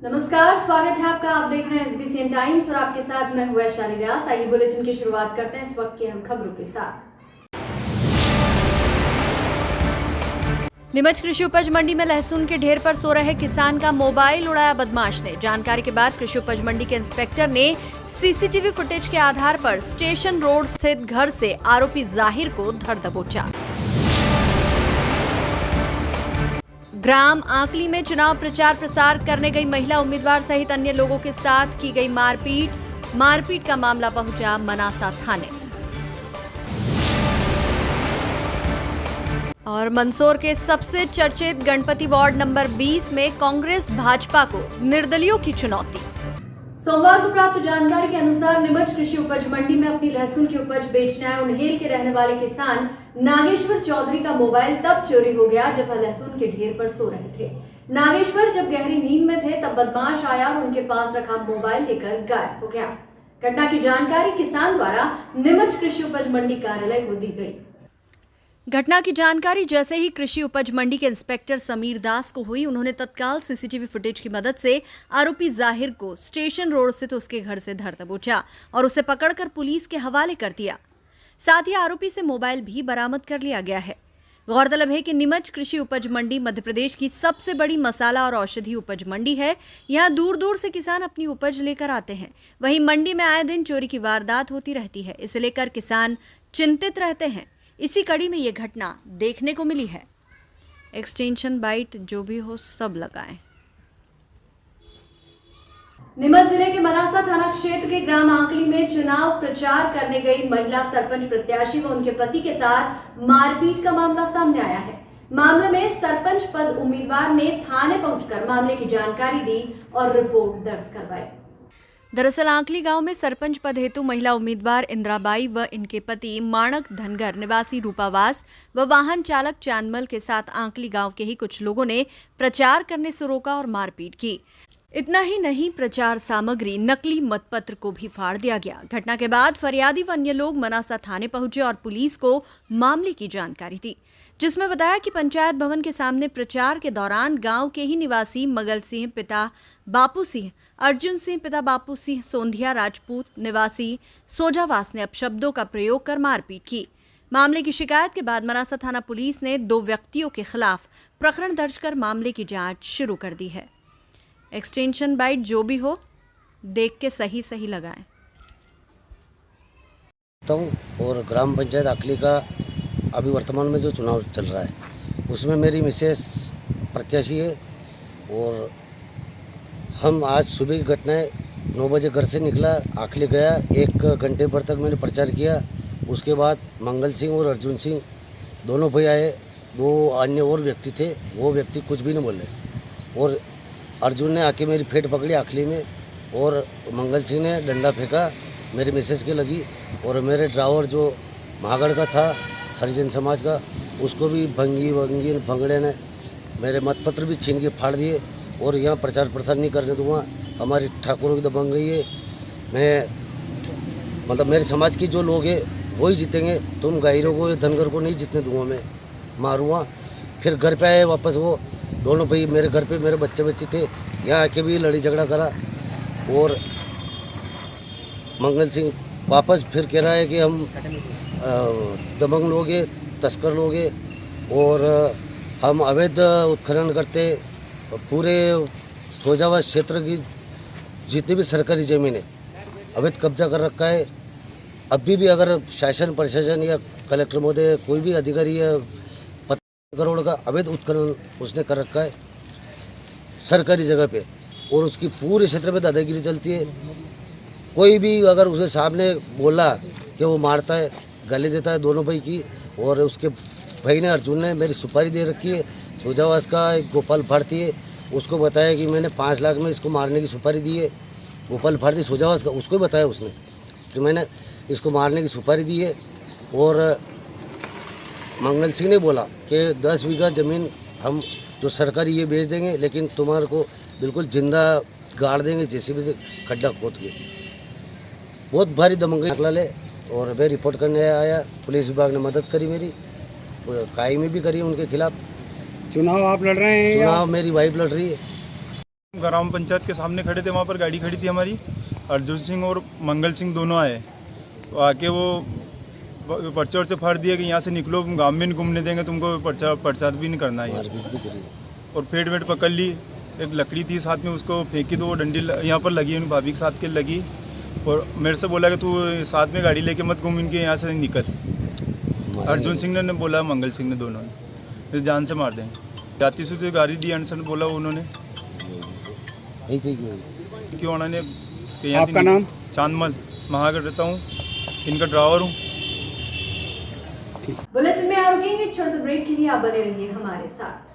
नमस्कार, स्वागत है आपका। आप देख रहे हैं SBCN टाइम्स और आपके साथ मैं हूं वैशाली व्यास। आइए बुलेटिन की शुरुआत करते हैं इस वक्त की अहम खबरों के साथ। नीमच कृषि उपज मंडी में लहसुन के ढेर पर सो रहे किसान का मोबाइल उड़ाया बदमाश ने। जानकारी के बाद कृषि उपज मंडी के इंस्पेक्टर ने सीसीटीवी फुटेज के आधार पर स्टेशन रोड स्थित घर से आरोपी जाहिर को धर दबोचा। ग्राम आंकली में चुनाव प्रचार प्रसार करने गई महिला उम्मीदवार सहित अन्य लोगों के साथ की गई मारपीट का मामला पहुंचा मनासा थाने। और मंदसौर के सबसे चर्चित गणपति वार्ड नंबर 20 में कांग्रेस भाजपा को निर्दलीयों की चुनौती। सोमवार को प्राप्त जानकारी के अनुसार नीमच कृषि उपज मंडी में अपनी लहसुन की उपज बेचने आए उन्हेल के रहने वाले किसान नागेश्वर चौधरी का मोबाइल तब चोरी हो गया जब वह लहसुन के ढेर पर सो रहे थे। नागेश्वर जब गहरी नींद में थे तब बदमाश आया और उनके पास रखा मोबाइल लेकर गायब हो गया। घटना की जानकारी किसान द्वारा नीमच कृषि उपज मंडी कार्यालय को दी गई। घटना की जानकारी जैसे ही कृषि उपज मंडी के इंस्पेक्टर समीर दास को हुई, उन्होंने तत्काल सीसीटीवी फुटेज की मदद से आरोपी जाहिर को स्टेशन रोड स्थित उसके घर से धर दबोचा और उसे पकड़कर पुलिस के हवाले कर दिया। साथ ही आरोपी से मोबाइल भी बरामद कर लिया गया है। गौरतलब है कि नीमच कृषि उपज मंडी मध्य प्रदेश की सबसे बड़ी मसाला और औषधि उपज मंडी है। यहाँ दूर दूर से किसान अपनी उपज लेकर आते हैं। वहीं मंडी में आए दिन चोरी की वारदात होती रहती है। इसे लेकर किसान चिंतित रहते हैं। इसी कड़ी में ये घटना देखने को मिली है। एक्सटेंशन बाइट जो भी हो सब लगाएं। नीमच जिले के मनासा थाना क्षेत्र के ग्राम आंकली में चुनाव प्रचार करने गई महिला सरपंच प्रत्याशी व उनके पति के साथ मारपीट का मामला सामने आया है। मामले में सरपंच पद उम्मीदवार ने थाने पहुंचकर मामले की जानकारी दी और रिपोर्ट दर्ज करवाई। दरअसल आंकली गांव में सरपंच पद हेतु महिला उम्मीदवार इंद्राबाई व इनके पति माणक धनगर निवासी रूपावास व वाहन चालक चांदमल के साथ आंकली गांव के ही कुछ लोगों ने प्रचार करने से रोका और मारपीट की। इतना ही नहीं, प्रचार सामग्री नकली मतपत्र को भी फाड़ दिया गया। घटना के बाद फरियादी व अन्य लोग मनासा थाने पहुंचे और पुलिस को मामले की जानकारी दी, जिसमें बताया कि पंचायत भवन के सामने प्रचार के दौरान गांव के ही निवासी मगल सिंह पिता बापू सिंह, अर्जुन सिंह पिता बापू सिंह, सोंधिया राजपूत निवासी सोजावास ने अपशब्दों का प्रयोग कर मारपीट की। मामले की शिकायत के बाद मनासा थाना पुलिस ने 2 व्यक्तियों के खिलाफ प्रकरण दर्ज कर मामले की जांच शुरू कर दी है। एक्सटेंशन बाइट जो भी हो देख के सही लगाएं। और ग्राम पंचायत आंकली का अभी वर्तमान में जो चुनाव चल रहा है उसमें मेरी मिसेस प्रत्याशी है और हम आज सुबह की घटना है 9 बजे घर से निकला, आंकली गया, 1 घंटे भर तक मैंने प्रचार किया। उसके बाद मंगल सिंह और अर्जुन सिंह दोनों भाई आए, 2 अन्य और व्यक्ति थे, वो व्यक्ति कुछ भी नहीं बोले और अर्जुन ने आके मेरी फेट पकड़ी आंकली में और मंगल सिंह ने डंडा फेंका मेरी मिसेस के लगी और मेरे ड्राइवर जो महागढ़ का था हरिजन समाज का उसको भी भंगड़े ने मेरे मतपत्र भी छीन के फाड़ दिए और यहाँ प्रचार प्रसार नहीं करने दूँगा। हमारी ठाकुरों की दबंग गई है। मैं मतलब मेरे समाज की जो लोग हैं वही जीतेंगे, तुम गायरों को धनगर को नहीं जीतने दूँगा, मैं मारूँगा। फिर घर पे आए वापस, वो दोनों भाई मेरे घर पे मेरे बच्चे थे, यहाँ आके भी लड़ी झगड़ा करा और मंगल सिंह वापस फिर कह रहा है कि हम दबंग लोग हैं, तस्कर लोग हैं और हम अवैध उत्खनन करते पूरे सोजावास क्षेत्र की जितनी भी सरकारी ज़मीन है अवैध कब्जा कर रखा है। अभी भी अगर शासन प्रशासन या कलेक्टर महोदय कोई भी अधिकारी या 50 करोड़ का अवैध उत्खनन उसने कर रखा है सरकारी जगह पे और उसकी पूरे क्षेत्र में दादागिरी चलती है। कोई भी अगर उसके सामने बोला कि वो मारता है, गाली देता है दोनों भाई की। और उसके भाई ने अर्जुन ने मेरी सुपारी दे रखी है, सोजावास का एक गोपाल भारती है, उसको बताया कि मैंने 5 लाख में इसको मारने की सुपारी दी है। गोपाल भारती सोजावास का उसको बताया उसने कि मैंने इसको मारने की सुपारी दी है। और मंगल सिंह ने बोला कि 10 बीघा ज़मीन हम जो सरकारी ये बेच देंगे, लेकिन तुम्हारे को बिल्कुल जिंदा गाड़ देंगे जेसीबी से खड्डा खोद के। बहुत भारी दबंगी निकला ले और मैं रिपोर्ट करने आया। पुलिस विभाग ने मदद करी मेरी, कायमी भी करी उनके खिलाफ। चुनाव आप लड़ रहे हैं? चुनाव मेरी वाइफ लड़ रही है। ग्राम पंचायत के सामने खड़े थे, वहाँ पर गाड़ी खड़ी थी हमारी। अर्जुन सिंह और मंगल सिंह दोनों आए, तो आके वो पर्चा वर्चा फाड़ दिया कि यहाँ से निकलो, गाँव में नहीं घूमने देंगे तुमको, पर्चा भी नहीं करना है। और पेट वेट पकड़ ली, एक लकड़ी थी साथ में, उसको फेंकी तो वो डंडी यहाँ पर लगी, उन भाभी के साथ के लगी। और मेरे से बोला कि तू साथ में गाड़ी लेके मत घूम, इनके यहाँ से निकल। अर्जुन सिंह ने बोला, मंगल सिंह ने, दोनों ने जान से मार देंगे। जाती से गाड़ी दी अनसन बोला उन्होंने, क्यों उन्होंने। आपका नाम? चांदमल, महागढ़ रहता हूँ, इनका ड्राइवर हूँ। बुलेटिन में आ रुकेंगे छोटे से ब्रेक के लिए, आप बने रहिए हमारे साथ।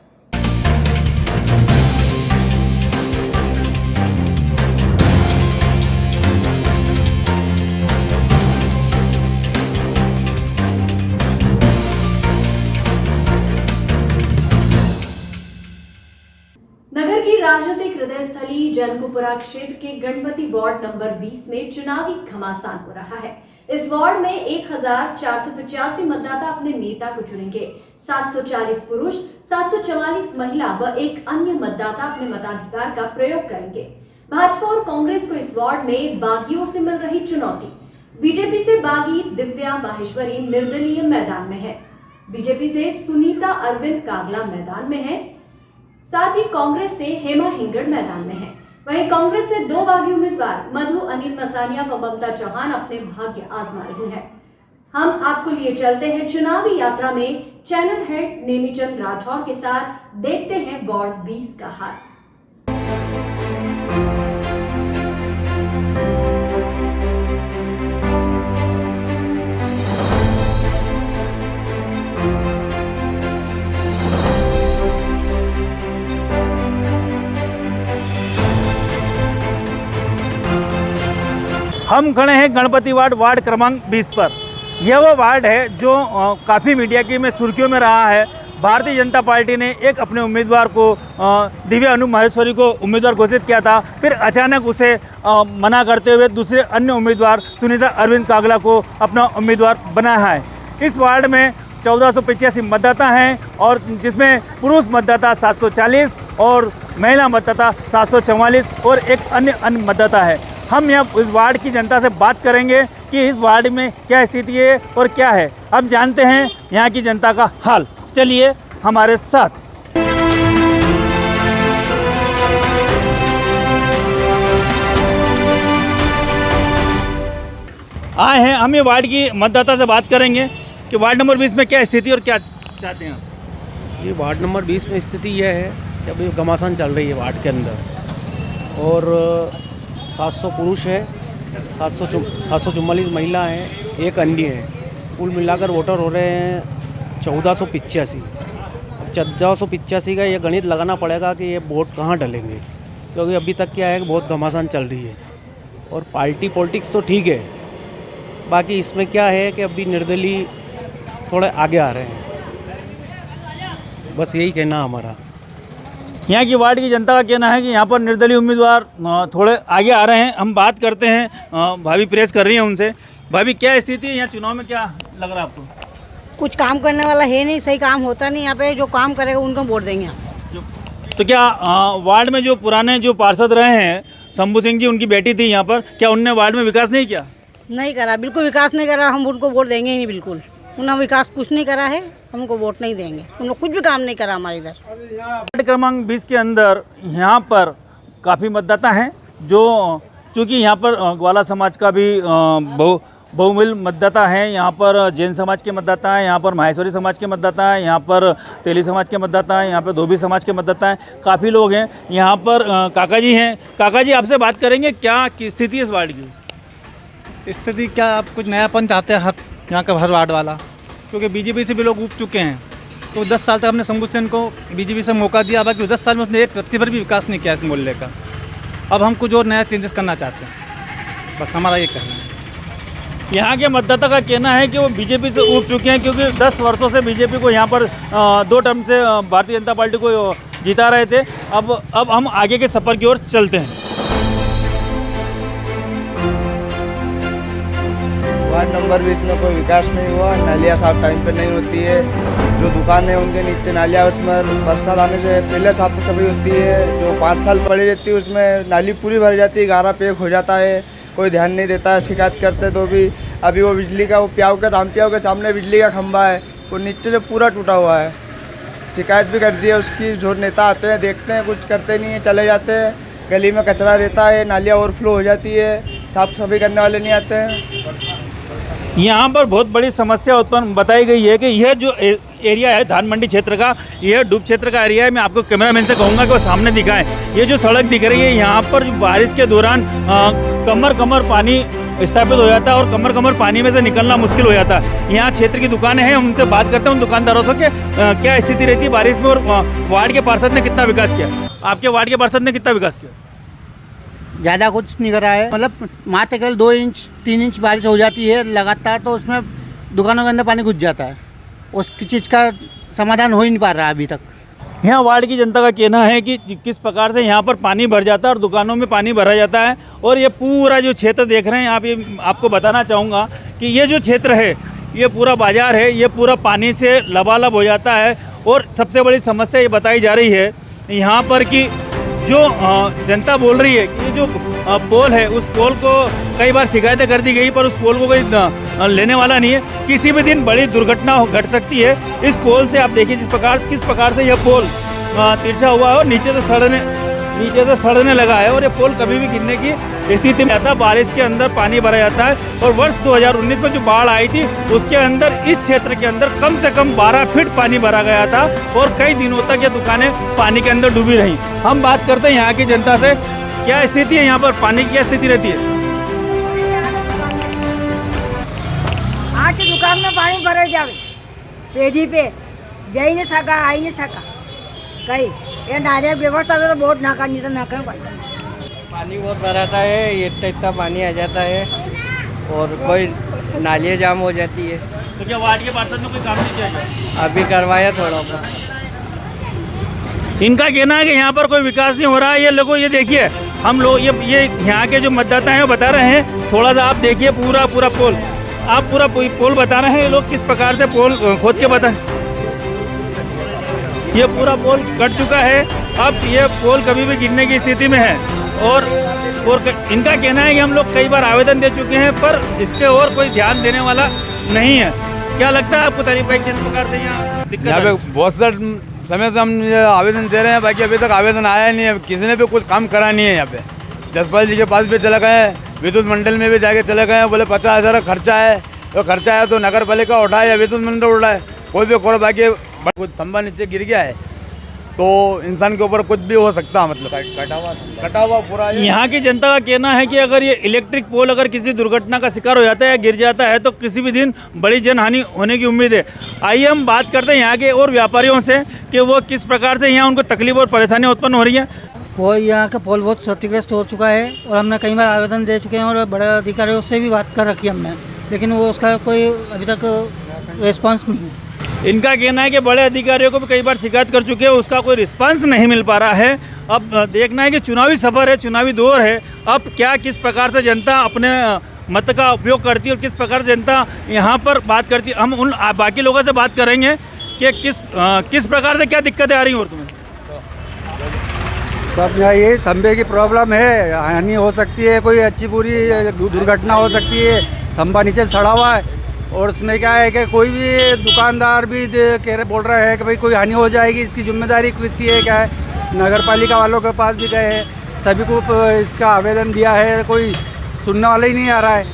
नगर की राजनीतिक हृदय स्थली जनकुपुरा क्षेत्र के गणपति वार्ड नंबर 20 में चुनावी घमासान हो रहा है। इस वार्ड में 1485 मतदाता अपने नेता को चुनेंगे। 740 पुरुष, 744 महिला व एक अन्य मतदाता अपने मताधिकार का प्रयोग करेंगे। भाजपा और कांग्रेस को इस वार्ड में बागियों से मिल रही चुनौती। बीजेपी से बागी दिव्या माहेश्वरी निर्दलीय मैदान में है। बीजेपी से सुनीता अरविंद कागला मैदान में है, साथ ही कांग्रेस से हेमा हिंगड़ मैदान में है। वहीं कांग्रेस से 2 बागी उम्मीदवार मधु अनिल मसानिया व ममता चौहान अपने भाग्य आजमा रही हैं। हम आपको लिए चलते हैं चुनावी यात्रा में चैनल हेड नेमीचंद राठौर के साथ, देखते हैं वार्ड 20 का हाल। हम खड़े हैं गणपति वार्ड क्रमांक 20 पर। यह वो वार्ड है जो काफ़ी मीडिया की में सुर्खियों में रहा है। भारतीय जनता पार्टी ने एक अपने उम्मीदवार को दिव्या अनु माहेश्वरी को उम्मीदवार घोषित किया था, फिर अचानक उसे मना करते हुए दूसरे अन्य उम्मीदवार सुनीता अरविंद कागला को अपना उम्मीदवार बनाया है। इस वार्ड में 1485 मतदाता हैं और जिसमें पुरुष मतदाता 740 और महिला मतदाता 744 और एक अन्य मतदाता है। हम यहाँ इस वार्ड की जनता से बात करेंगे कि इस वार्ड में क्या स्थिति है और क्या है। अब जानते हैं यहाँ की जनता का हाल। चलिए हमारे साथ। आए हैं हम ये वार्ड की मतदाता से बात करेंगे कि वार्ड नंबर 20 में क्या स्थिति और क्या चाहते हैं आप। जी, वार्ड नंबर 20 में स्थिति यह है कि अभी घमासान चल रही है वार्ड के अंदर, और 700 पुरुष है, 744 महिला हैं, एक अन्य है। कुल मिलाकर वोटर हो रहे हैं 1485। 1485 का ये गणित लगाना पड़ेगा कि ये वोट कहाँ डलेंगे, क्योंकि अभी तक क्या है कि बहुत घमासान चल रही है। और पार्टी पॉलिटिक्स तो ठीक है, बाकी इसमें क्या है कि अभी निर्दलीय थोड़े आगे आ रहे हैं। बस यही कहना हमारा। यहाँ की वार्ड की जनता का कहना है कि यहाँ पर निर्दलीय उम्मीदवार थोड़े आगे आ रहे हैं। हम बात करते हैं, भाभी प्रेस कर रही हैं उनसे। भाभी, क्या स्थिति है यहाँ चुनाव में, क्या लग रहा है आपको? कुछ काम करने वाला है नहीं, सही काम होता नहीं यहाँ पे। जो काम करेगा उनको वोट देंगे हम। तो क्या वार्ड में जो पुराने जो पार्षद रहे हैं शंभू सिंह जी, उनकी बेटी थी यहाँ पर, क्या उनने वार्ड में विकास नहीं किया? नहीं करा, बिल्कुल विकास नहीं करा। हम उनको वोट देंगे ही नहीं, बिल्कुल। उन्होंने विकास कुछ नहीं करा है, हम उनको वोट नहीं देंगे। उन्होंने कुछ भी काम नहीं करा हमारे इधर। वार्ड क्रमांक 20 के अंदर यहाँ पर काफ़ी मतदाता हैं, जो चूँकि यहाँ पर ग्वाला समाज का भी बहुमूल्य मतदाता हैं। यहाँ पर जैन समाज के मतदाता हैं, यहाँ पर माहेश्वरी समाज के मतदाता हैं, यहाँ पर तेली समाज के मतदाता हैं, यहाँ पर धोबी समाज के मतदाता हैं। काफ़ी लोग हैं यहाँ पर। काका जी हैं। काका जी, आपसे बात करेंगे, क्या स्थिति है इस वार्ड की? स्थिति क्या, आप कुछ नयापन चाहते हैं यहाँ का हर वार्ड वाला, क्योंकि बीजेपी से भी लोग उब चुके हैं। तो 10 साल तक हमने शंभू सेन को बीजेपी से मौका दिया, बाकी 10 साल में उसने एक रत्ती भर भी विकास नहीं किया इस मोहल्ले का। अब हम कुछ और नया चेंजेस करना चाहते हैं, बस हमारा ये कहना है। यहाँ के मतदाता का कहना है कि वो बीजेपी से उब चुके हैं, क्योंकि 10 वर्षों से बीजेपी को यहाँ पर 2 टर्म से भारतीय जनता पार्टी को जिता रहे थे। अब हम आगे के सफ़र की ओर चलते हैं। वार्ड नंबर 20 में कोई विकास नहीं हुआ, नालियाँ साफ टाइम पे नहीं होती है, जो दुकान है उनके नीचे नालियाँ, उसमें बरसात आने से पहले साफ सफाई होती है। जो 5 साल पड़ी रहती है उसमें नाली पूरी भर जाती है, गारा पेक हो जाता है, कोई ध्यान नहीं देता है। शिकायत करते तो भी अभी वो बिजली का, वो प्याव के राम प्याव के सामने बिजली का खंभा है, वो नीचे से पूरा टूटा हुआ है। शिकायत भी कर दी है उसकी। जो नेता आते हैं देखते हैं, कुछ करते नहीं है, चले जाते हैं। गली में कचरा रहता है, नालियाँ ओवरफ्लो हो जाती है, साफ सफाई करने वाले नहीं आते हैं। यहाँ पर बहुत बड़ी समस्या उत्पन्न बताई गई है कि यह जो एरिया है धान मंडी क्षेत्र का, यह डूब क्षेत्र का एरिया है। मैं आपको कैमरामैन से कहूँगा कि वो सामने दिखाएं। ये जो सड़क दिख रही है, यहाँ पर बारिश के दौरान कमर कमर पानी स्थापित हो जाता है और कमर कमर पानी में से निकलना मुश्किल हो जाता है। यहाँ क्षेत्र की दुकानें हैं, उनसे बात करते हैं उन दुकानदारों से कि क्या स्थिति रहती है बारिश में और वार्ड के पार्षद ने कितना विकास किया। आपके वार्ड के पार्षद ने कितना विकास किया? ज़्यादा कुछ नहीं कर रहा है, मतलब मात्र केवल 2 इंच 3 इंच बारिश हो जाती है लगातार, तो उसमें दुकानों के अंदर पानी घुस जाता है। उस चीज़ का समाधान हो ही नहीं पा रहा है अभी तक। यहाँ वार्ड की जनता का कहना है कि किस प्रकार से यहाँ पर पानी भर जाता है और दुकानों में पानी भरा जाता है। और ये पूरा जो क्षेत्र देख रहे हैं आप, ये आपको बताना चाहूँगा कि ये जो क्षेत्र है, ये पूरा बाज़ार है, ये पूरा पानी से लबालब हो जाता है। और सबसे बड़ी समस्या ये बताई जा रही है यहाँ पर कि जो जनता बोल रही है कि ये जो पोल है, उस पोल को कई बार शिकायतें कर दी गई पर उस पोल को कोई लेने वाला नहीं है। किसी भी दिन बड़ी दुर्घटना घट सकती है। इस पोल से आप देखिए किस प्रकार से यह पोल तिरछा हुआ है और नीचे से सड़ने लगा है और ये पोल कभी भी गिरने की स्थिति में आता है। बारिश के अंदर पानी भरा जाता है और वर्ष 2019 में जो बाढ़ आई थी उसके अंदर इस क्षेत्र के अंदर कम से कम 12 फीट पानी भरा गया था और कई दिनों तक ये दुकानें पानी के अंदर डूबी रहीं। हम बात करते हैं यहाँ की जनता से, क्या स्थिति है यहाँ पर, पानी की क्या स्थिति रहती है? आज की दुकान में पानी भर जावे, पेढ़ी पे जई नहीं सका, आई नहीं सका कहीं। ये नाले व्यवस्था में तो बहुत नाका नहीं तो नाका पानी बहुत भराता है, इतना पानी आ जाता है और कोई नालियाँ जाम हो जाती है। तो क्या वार्ड के पार्षद ने कोई काम नहीं किया? अभी करवाया थोड़ा बहुत। इनका कहना है कि यहाँ पर कोई विकास नहीं हो रहा है। ये लोगों, ये देखिए हम लोग, ये यहाँ के जो मतदाता हैं वो बता रहे हैं। थोड़ा सा आप देखिए पूरा पोल, आप पूरा पोल बता रहे हैं। ये लोग किस प्रकार से पोल खोद के बताएं। ये पूरा पोल कट चुका है, अब ये पोल कभी भी गिरने की स्थिति में है। और इनका कहना है कि हम लोग कई बार आवेदन दे चुके हैं पर इसके और कोई ध्यान देने वाला नहीं है। क्या लगता है आपको तारीफ भाई, किस प्रकार से यहाँ दिक्कत? यहाँ पे बहुत सारे समय से हम आवेदन दे रहे हैं, बाकी अभी तक आवेदन आया नहीं है, किसी ने भी कुछ काम करा नहीं है। यहाँ पे जसपाल जी के पास भी चले गए, विद्युत मंडल में भी जाके चले गए, बोले 50,000 खर्चा है, तो खर्चा है तो नगर पालिका उठाए या विद्युत मंडल उठाए, कोई भी करो। बाकी कुछ खंभा नीचे गिर गया है तो इंसान के ऊपर कुछ भी हो सकता है, मतलब कटा हुआ पूरा। यहाँ की जनता का कहना है कि अगर ये इलेक्ट्रिक पोल अगर किसी दुर्घटना का शिकार हो जाता है या गिर जाता है तो किसी भी दिन बड़ी जनहानि होने की उम्मीद है। आइए हम बात करते हैं यहाँ के और व्यापारियों से कि वो किस प्रकार से यहाँ उनको तकलीफ और परेशानियाँ उत्पन्न हो रही हैं। वो यहाँ का पोल बहुत क्षतिग्रस्त हो चुका है और हमने कई बार आवेदन दे चुके हैं और बड़े अधिकारियों से भी बात कर रखी है हमने, लेकिन वो उसका कोई अभी तक रिस्पॉन्स नहीं है। इनका कहना है कि बड़े अधिकारियों को भी कई बार शिकायत कर चुके हैं, उसका कोई रिस्पांस नहीं मिल पा रहा है। अब देखना है कि चुनावी सफर है, चुनावी दौर है, अब क्या किस प्रकार से जनता अपने मत का उपयोग करती है और किस प्रकार से जनता यहाँ पर बात करती है। हम उन बाकी लोगों से बात करेंगे कि किस प्रकार से क्या दिक्कतें आ रही हैं। और तुम्हें सब यहाँ ये खंभे की प्रॉब्लम है, हानि हो सकती है, कोई अच्छी बुरी दुर्घटना हो सकती है। खंभा नीचे सड़ा हुआ है और उसमें क्या है कि कोई भी दुकानदार भी बोल रहा है कि भाई कोई हानि हो जाएगी, इसकी जिम्मेदारी किसकी है, क्या है। नगर पालिका वालों के पास भी गए हैं, सभी को इसका आवेदन दिया है, कोई सुनने वाला ही नहीं आ रहा है।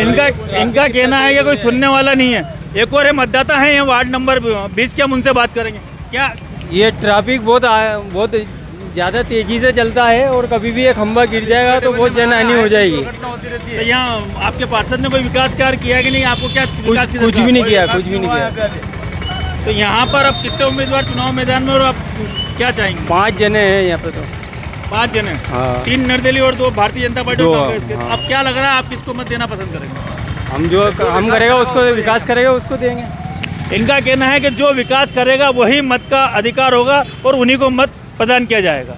इनका कहना है कि कोई सुनने वाला नहीं है। एक और मतदाता है यहाँ वार्ड नंबर 20 के, हम उनसे बात करेंगे। क्या ये ट्रैफिक बहुत ज़्यादा तेज़ी से चलता है और कभी भी एक खंभा गिर जाएगा तो बहुत जनहानि हो जाएगी। तो यहाँ आपके पार्षद ने कोई विकास कार्य किया कि नहीं? आपको क्या विकास की कुछ भी नहीं किया, कुछ भी नहीं किया। तो यहाँ पर अब कितने उम्मीदवार चुनाव मैदान में और आप क्या चाहेंगे? 5 जने हैं यहाँ पे। तो 5 जने? हाँ। 3 निर्दलीय और 2 भारतीय जनता पार्टी और कांग्रेस के। अब क्या लग रहा है आप किसको मत देना पसंद करेंगे? हम जो हम करेगा उसको, विकास करेगा उसको देंगे। इनका कहना है कि जो विकास करेगा वही मत का अधिकार होगा और उन्हीं को मत प्रदान किया जाएगा।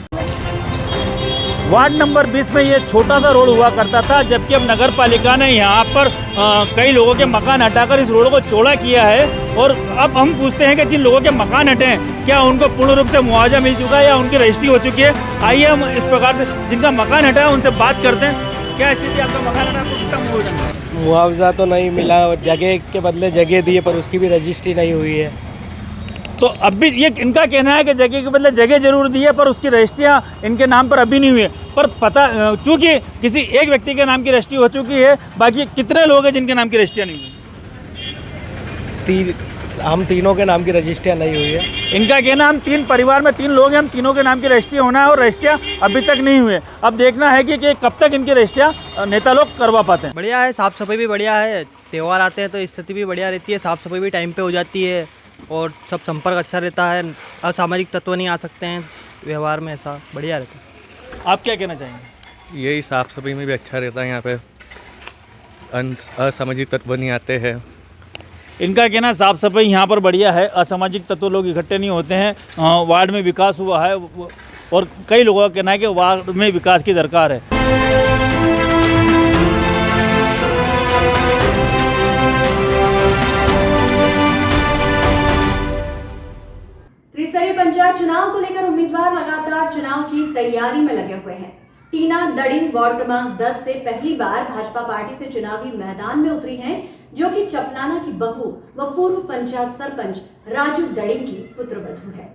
वार्ड नंबर 20 में ये छोटा सा रोड हुआ करता था, जबकि अब नगर पालिका ने यहाँ पर कई लोगों के मकान हटाकर इस रोड को चौड़ा किया है। और अब हम पूछते हैं कि जिन लोगों के मकान हटे हैं क्या उनको पूर्ण रूप से मुआवजा मिल चुका है या उनकी रजिस्ट्री हो चुकी है। आइए हम इस प्रकार से जिनका मकान हटा है उनसे बात करते हैं। क्या स्थिति आपका मकान हटा, आपको कितना मुआवजा मिला? मुआवजा तो नहीं मिला, जगह के बदले जगह दी है पर उसकी भी रजिस्ट्री नहीं हुई है। तो अब भी ये इनका कहना है कि जगह के बदले जगह जरूर दी है पर उसकी रजिस्ट्रियाँ इनके नाम पर अभी नहीं हुई है। पर पता चूँकि किसी एक व्यक्ति के नाम की रजिस्ट्री हो चुकी है, बाकी कितने लोग हैं जिनके नाम की रजिस्ट्रियाँ नहीं हुई? हम तीनों के नाम की रजिस्ट्रियाँ नहीं हुई है। इनका कहना हम 3 परिवार में 3 लोग हैं, हम तीनों के नाम की रजिस्ट्री होना है और रजिस्ट्रियाँ अभी तक नहीं हुई है। अब देखना है कि कब तक इनकी रजिस्ट्रियाँ नेता लोग करवा पाते हैं। बढ़िया है, साफ़ सफाई भी बढ़िया है, त्यौहार आते हैं तो स्थिति भी बढ़िया रहती है, साफ़ सफाई भी टाइम पे हो जाती है और सब संपर्क अच्छा रहता है, असामाजिक तत्व नहीं आ सकते हैं व्यवहार में, ऐसा बढ़िया रहता है। आप क्या कहना चाहेंगे? यही साफ़ सफाई में भी अच्छा रहता है, यहाँ पे असामाजिक तत्व नहीं आते हैं। इनका कहना साफ़ सफाई यहाँ पर बढ़िया है, असामाजिक तत्व लोग इकट्ठे नहीं होते हैं, वार्ड में विकास हुआ है और कई लोगों का कहना है कि वार्ड में विकास की दरकार है। त्रिस्तरीय पंचायत चुनाव को लेकर उम्मीदवार लगातार चुनाव की तैयारी में लगे हुए हैं। टीना दड़िंग वार्ड क्रमांक 10 से पहली बार भाजपा पार्टी से चुनावी मैदान में उतरी हैं, जो कि चपलाना की बहू व पूर्व पंचायत सरपंच राजू दड़िंग की पुत्रवधू है।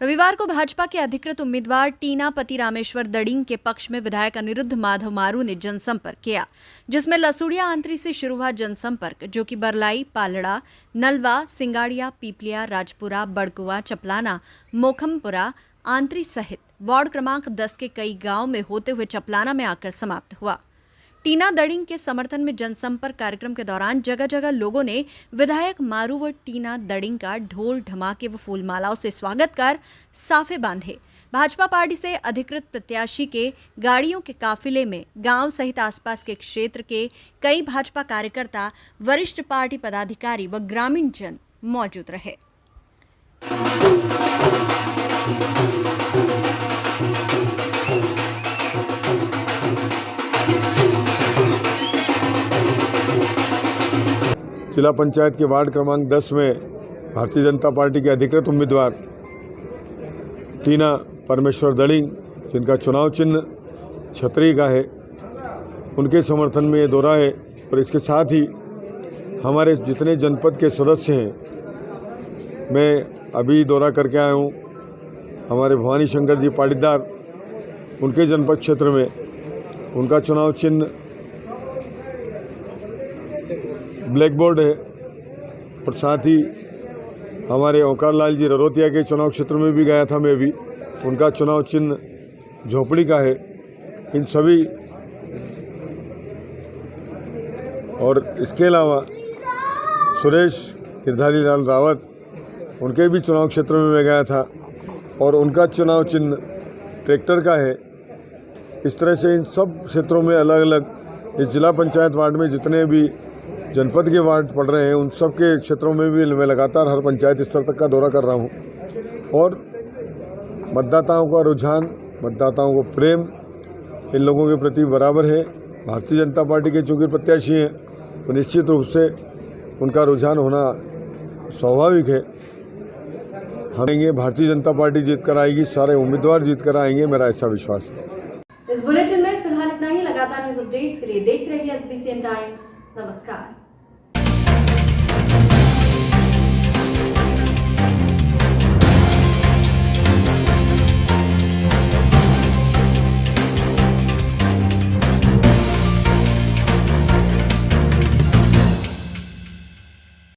रविवार को भाजपा के अधिकृत उम्मीदवार टीना पति रामेश्वर दड़िंग के पक्ष में विधायक अनिरुद्ध माधव मारू ने जनसंपर्क किया, जिसमें लसूड़िया आंतरी से शुरू हुआ जनसंपर्क, जो कि बरलाई, पालड़ा, नलवा, सिंगाड़िया, पीपलिया, राजपुरा, बड़कुआ, चपलाना, मोखमपुरा, आंतरी सहित वार्ड क्रमांक 10 के कई गांव में होते हुए चपलाना में आकर समाप्त हुआ। टीना दड़िंग के समर्थन में जनसंपर्क कार्यक्रम के दौरान जगह जगह लोगों ने विधायक मारू व टीना दड़िंग का ढोल ढमाके व फूलमालाओं से स्वागत कर साफे बांधे। भाजपा पार्टी से अधिकृत प्रत्याशी के गाड़ियों के काफिले में गांव सहित आसपास के क्षेत्र के कई भाजपा कार्यकर्ता, वरिष्ठ पार्टी पदाधिकारी व ग्रामीण जन मौजूद रहे। जिला पंचायत के वार्ड क्रमांक 10 में भारतीय जनता पार्टी के अधिकृत उम्मीदवार टीना परमेश्वर दड़िंग, जिनका चुनाव चिन्ह छतरी का है, उनके समर्थन में ये दौरा है। और इसके साथ ही हमारे जितने जनपद के सदस्य हैं, मैं अभी दौरा करके आया हूँ हमारे भवानी शंकर जी पाटीदार, उनके जनपद क्षेत्र में उनका चुनाव चिन्ह ब्लैक बोर्ड है। और साथ ही हमारे ओंकार लाल जी ररोतिया के चुनाव क्षेत्र में भी गया था मैं भी, उनका चुनाव चिन्ह झोपड़ी का है। इन सभी और इसके अलावा सुरेश गिरधारी लाल रावत, उनके भी चुनाव क्षेत्र में मैं गया था और उनका चुनाव चिन्ह ट्रैक्टर का है। इस तरह से इन सब क्षेत्रों में अलग अलग इस जिला पंचायत वार्ड में जितने भी जनपद के वार्ड पड़ रहे हैं, उन सब के क्षेत्रों में भी मैं लगातार हर पंचायत स्तर तक का दौरा कर रहा हूं। और मतदाताओं का रुझान, मतदाताओं को प्रेम इन लोगों के प्रति बराबर है। भारतीय जनता पार्टी के चूँकि प्रत्याशी हैं तो निश्चित रूप से उनका रुझान होना स्वाभाविक है। हम आएंगे, भारतीय जनता पार्टी जीत कर आएगी, सारे उम्मीदवार जीत कर आएंगे, मेरा ऐसा विश्वास है। इस बुलेटिन में फिलहाल इतना ही। लगातार न्यूज अपडेट्स के लिए देखते रहिए SBCN टाइम्स। नमस्कार।